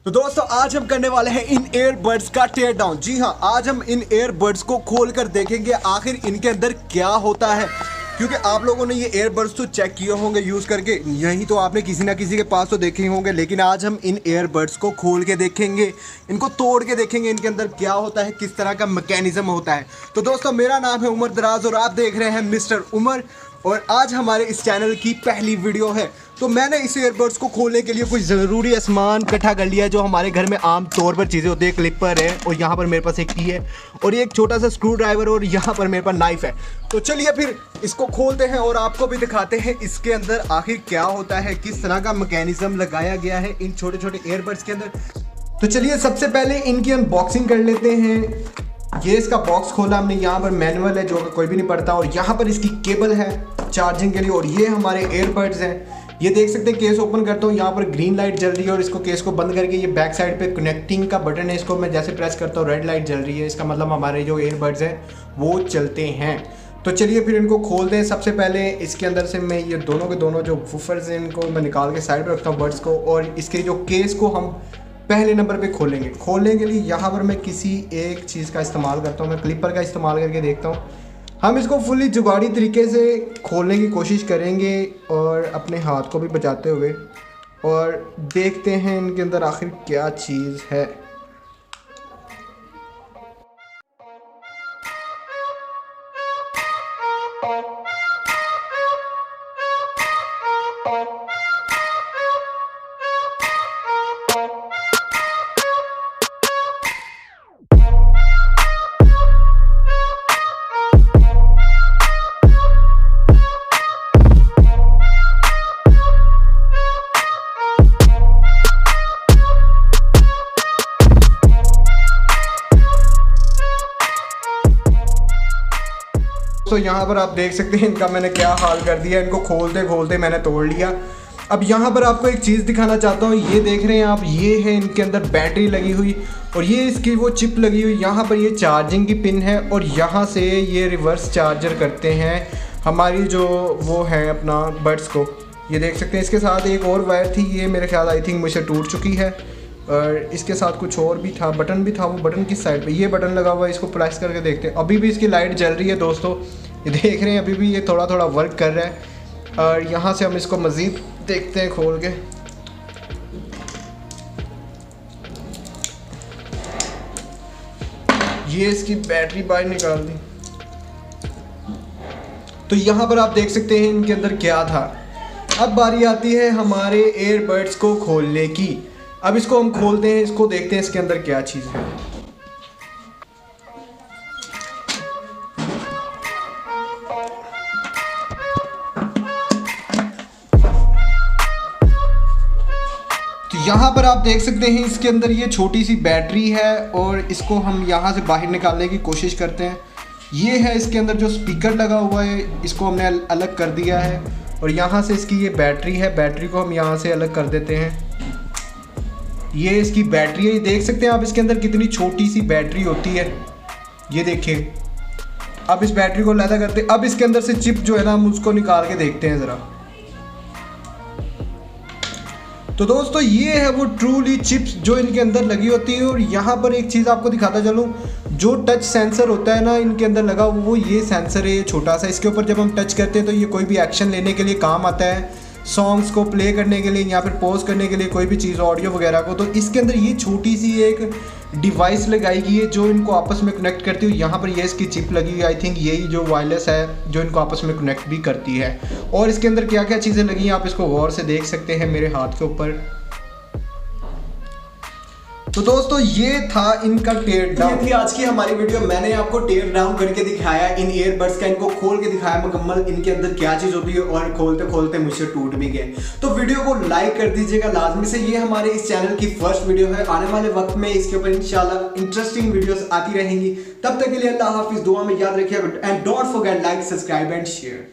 तो दोस्तों आज हम करने वाले हैं इन एयरबड्स का टेयर डाउन। जी हाँ, आज हम इन एयरबड्स को खोल कर देखेंगे आखिर इनके अंदर क्या होता है, क्योंकि आप लोगों ने ये एयरबड्स तो चेक किए होंगे यूज़ करके, यही तो आपने किसी ना किसी के पास तो देखे ही होंगे। लेकिन आज हम इन एयरबड्स को खोल के देखेंगे, इनको तोड़ के देखेंगे इनके अंदर क्या होता है, किस तरह का मैकेनिज्म होता है। तो दोस्तों मेरा नाम है उमर दराज और आप देख रहे हैं मिस्टर उमर, और आज हमारे इस चैनल की पहली वीडियो है। तो मैंने इस एयरबड्स को खोलने के लिए कुछ ज़रूरी सामान इकट्ठा कर लिया है जो हमारे घर में आम तौर पर चीज़ें होती है। क्लिपर है और यहाँ पर मेरे पास एक की है और एक छोटा सा स्क्रू ड्राइवर और यहाँ पर मेरे पास नाइफ है। तो चलिए फिर इसको खोलते हैं और आपको भी दिखाते हैं इसके अंदर आखिर क्या होता है, किस तरह का मैकेनिज्म लगाया गया है इन छोटे छोटे एयरबड्स के अंदर। तो चलिए सबसे पहले इनकी अनबॉक्सिंग कर लेते हैं। ये इसका बॉक्स खोला हमने, यहाँ पर मैनुअल है जो कोई भी नहीं पढ़ता, और यहाँ पर इसकी केबल है चार्जिंग के लिए, और ये हमारे एयरबड्स हैं। ये देख सकते हैं, केस ओपन करता हूँ, यहाँ पर ग्रीन लाइट जल रही है और इसको केस को बंद करके ये बैक साइड पे कनेक्टिंग का बटन है, इसको मैं जैसे प्रेस करता हूँ रेड लाइट जल रही है, इसका मतलब हमारे जो एयरबड्स हैं वो चलते हैं। तो चलिए फिर इनको खोलते हैं। सबसे पहले इसके अंदर से मैं ये दोनों के दोनों जो वूफर्स हैं इनको मैं निकाल के साइड पर रखता हूँ बड्स को, और इसके जो केस को हम पहले नंबर पे खोलेंगे। खोलने के लिए यहाँ पर मैं किसी एक चीज़ का इस्तेमाल करता हूँ, मैं क्लिपर का इस्तेमाल करके देखता हूँ। हम इसको फुली जुगाड़ी तरीके से खोलने की कोशिश करेंगे और अपने हाथ को भी बचाते हुए, और देखते हैं इनके अंदर आखिर क्या चीज़ है। तो यहाँ पर आप देख सकते हैं इनका मैंने क्या हाल कर दिया, इनको खोलते खोलते मैंने तोड़ लिया। अब यहाँ पर आपको एक चीज़ दिखाना चाहता हूँ, ये देख रहे हैं आप, ये है इनके अंदर बैटरी लगी हुई और ये इसकी वो चिप लगी हुई। यहाँ पर ये चार्जिंग की पिन है और यहाँ से ये रिवर्स चार्जर करते हैं हमारी जो वो है अपना बड्स को। ये देख सकते हैं, इसके साथ एक और वायर थी, ये मेरे ख्याल आई थिंक मुझसे टूट चुकी है, और इसके साथ कुछ और भी था, बटन भी था। वो बटन किस साइड पे, ये बटन लगा हुआ है, इसको प्रेस करके देखते हैं। अभी भी इसकी लाइट जल रही है दोस्तों, ये देख रहे हैं, अभी भी ये थोड़ा थोड़ा वर्क कर रहा है। और यहाँ से हम इसको मज़ीद देखते हैं खोल के। ये इसकी बैटरी बाहर निकाल दी। तो यहाँ पर आप देख सकते हैं इनके अंदर क्या था। अब बारी आती है हमारे एयरबड्स को खोलने की। अब इसको हम खोलते हैं, इसको देखते हैं इसके अंदर क्या चीज़ है। तो यहाँ पर आप देख सकते हैं इसके अंदर ये छोटी सी बैटरी है और इसको हम यहाँ से बाहर निकालने की कोशिश करते हैं। ये है इसके अंदर जो स्पीकर लगा हुआ है, इसको हमने अलग कर दिया है, और यहाँ से इसकी ये बैटरी है, बैटरी को हम यहाँ से अलग कर देते हैं। ये इसकी बैटरी है, ये देख सकते हैं आप इसके अंदर कितनी छोटी सी बैटरी होती है, ये देखिए। अब इस बैटरी को लैदा करते, अब इसके अंदर से चिप जो है ना हम उसको निकाल के देखते हैं ज़रा। तो दोस्तों ये है वो ट्रूली चिप्स जो इनके अंदर लगी होती है। और यहाँ पर एक चीज़ आपको दिखाता चलूँ, जो टच सेंसर होता है ना इनके अंदर लगा वो ये सेंसर है, ये छोटा सा। इसके ऊपर जब हम टच करते हैं तो ये कोई भी एक्शन लेने के लिए काम आता है, सॉन्ग्स को प्ले करने के लिए या फिर पॉज करने के लिए, कोई भी चीज़ ऑडियो वगैरह को। तो इसके अंदर ये छोटी सी एक डिवाइस लगाई गई है जो इनको आपस में कनेक्ट करती है। यहाँ पर ये इसकी चिप लगी हुई, आई थिंक यही जो वायरलेस है जो इनको आपस में कनेक्ट भी करती है। और इसके अंदर क्या क्या चीज़ें लगी हैं आप इसको गौर से देख सकते हैं मेरे हाथ के ऊपर। तो दोस्तों ये था इनका टेयर डाउन। ये थी आज की हमारी वीडियो। मैंने आपको टेयर डाउन करके दिखाया इन एयरबड्स का, इनको खोल के दिखाया मुकम्मल इनके अंदर क्या चीज़ होती है, और खोलते खोलते मुझसे टूट भी गए। तो वीडियो को लाइक कर दीजिएगा लाजमी से। ये हमारे इस चैनल की फर्स्ट वीडियो है, आने वाले वक्त में इसके ऊपर इंशाल्लाह इंटरेस्टिंग वीडियोस आती रहेंगी। तब तक के लिए अल्लाह हाफिज़, दुआ में याद रखिएगा, and don't forget like, subscribe and share.